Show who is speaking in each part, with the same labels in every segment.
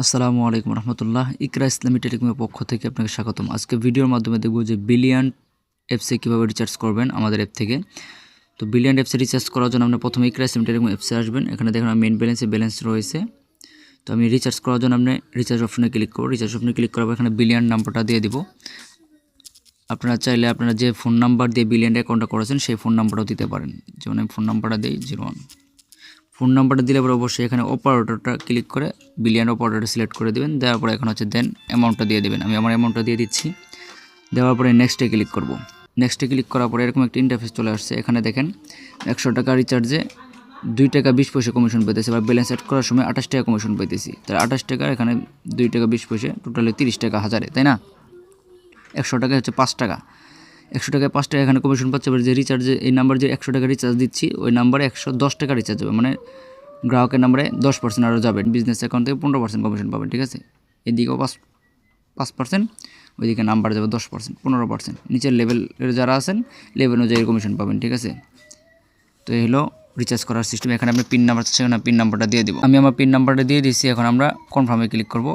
Speaker 1: আসসালামু আলাইকুম রহমতুল্লাহ। ইকরা ইসলামী টেলিকমের পক্ষ থেকে আপনাকে স্বাগতম। আজকে ভিডিওর মাধ্যমে দেখব যে বিলিয়ন অ্যাপসে কীভাবে রিচার্জ করবেন আমাদের অ্যাপ থেকে। তো বিলিয়ন অ্যাপসে রিচার্জ করার জন্য আপনি প্রথমে ইকরা ইসলামী টেলিকম অ্যাপসে আসবেন। এখানে দেখেন মেইন ব্যালেন্স রয়েছে। তো আমি রিচার্জ করার জন্য আপনি রিচার্জ অপশনে ক্লিক করব। রিচার্জ অপশনে ক্লিক করার পর এখানে বিলিয়ন নাম্বারটা দিয়ে দিব। আপনারা চাইলে আপনারা যে ফোন নাম্বার দিয়ে বিলিয়ন অ্যাকাউন্টটা করেছেন সেই ফোন নাম্বারটাও দিতে পারেন। যেমন আমি ফোন নাম্বারটা দিই 01। ফোন নাম্বারটা দিলে পরে অবশ্যই এখানে অপারেটরটা ক্লিক করে বিলিয়ন অপারেটরটা সিলেক্ট করে দেবেন। দেওয়ার পরে এখন হচ্ছে দেন অ্যামাউন্টটা দিয়ে দেবেন। আমি আমার অ্যামাউন্টটা দিয়ে দিচ্ছি। দেওয়ার পরে নেক্সটে ক্লিক করব। নেক্সটে ক্লিক করার পরে এরকম একটা ইন্টারফেস চলে আসছে। এখানে দেখেন 100 টাকা রিচার্জে 2 টাকা 20 পয়সা কমিশন পেতেছি, বা ব্যালেন্স অ্যাড করার সময় 28 টাকা কমিশন পেতেছি। তাহলে 28 টাকা এখানে 2 টাকা 20 পয়সা, টোটালে 30 টাকা হাজারে, তাই না? 100 টাকায় হচ্ছে 5 টাকা। 100 টাকায় 5 টাকা এখানে কমিশন পাচ্ছে। যে রিচার্জে এই নাম্বার যে 100 টাকা রিচার্জ দিচ্ছি ওই নাম্বারে 110 টাকা রিচার্জ হবে, মানে গ্রাহকের নাম্বারে 10% আরও যাবেন। বিজনেস অ্যাকাউন্ট থেকে 15% কমিশন পাবেন, ঠিক আছে? এদিকেও 5%, ওইদিকে নাম্বার যাবে 10%, 15%। নিচের লেভেলের যারা আছেন লেভেল অনুযায়ী কমিশন পাবেন, ঠিক আছে? তো এই হলো রিচার্জ করার সিস্টেম। এখানে আপনি পিন নাম্বার চাচ্ছেন না, পিন নাম্বারটা দিয়ে দিব। আমি আমার পিন নাম্বারটা দিয়ে দিচ্ছি। এখন আমরা কনফার্মে ক্লিক করব।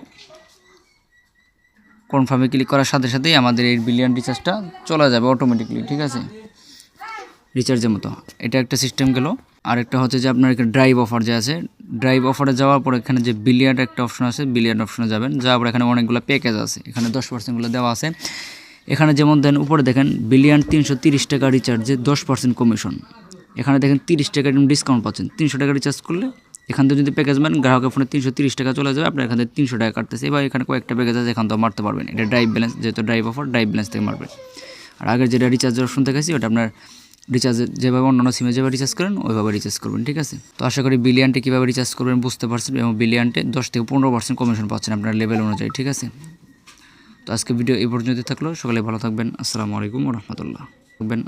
Speaker 1: কনফার্মে ক্লিক করার সাথে সাথেই আমাদের এই বিলিয়ন রিচার্জটা চলে যাবে অটোমেটিকলি, ঠিক আছে? রিচার্জের মতো এটা একটা সিস্টেম গেল। আরেকটা হচ্ছে যে আপনার এখানে ড্রাইভ অফার যে আছে, ড্রাইভ অফারে যাওয়ার পর এখানে যে বিলিয়ন একটা অপশন আছে, বিলিয়ন অপশনে যাবেন। যাওয়ার পর এখানে অনেকগুলো প্যাকেজ আছে, এখানে 10%গুলো দেওয়া আছে। এখানে যেমন দেন উপরে দেখেন বিলিয়ন 330 টাকা রিচার্জে 10% কমিশন। এখানে দেখেন 30 টাকা ডিসকাউন্ট পাচ্ছেন। 300 টাকা রিচার্জ করলে এখান থেকে যদি প্যাকেজ মারেন গ্রাহকের ফোনে 330 টাকা চলে যাবে, আপনার এখান থেকে 300 টাকা কাটতেছে। এবার এখানে কয়েকটা প্যাকেজ আছে, এখান থেকে মারতে পারবেন। এটা ড্রাইভ ব্যালেন্স, যেহেতু ড্রাইভ অফার, ড্রাইভ ব্যালেন্স থেকে মারবেন। আর আগের যেটা রিচার্জের অপশন দেখাচ্ছি ওটা আপনার রিচার্জের যেভাবে অন্যান্য সিমে যেভাবে রিচার্জ করেন ওইভাবে রিচার্জ করবেন, ঠিক আছে? তো আশা করি বিলিয়নটে কীভাবে রিচার্জ করবেন বুঝতে পারছেন, এবং বিলিয়নটে 10 থেকে 15% কমিশন পাচ্ছেন আপনার লেভেল অনুযায়ী, ঠিক আছে? তো আজকে ভিডিও এই পর্যন্ত থাকলো। সকালে ভালো থাকবেন। আসসালামু আলাইকুম রহমতুল্লাহ। থাকবেন।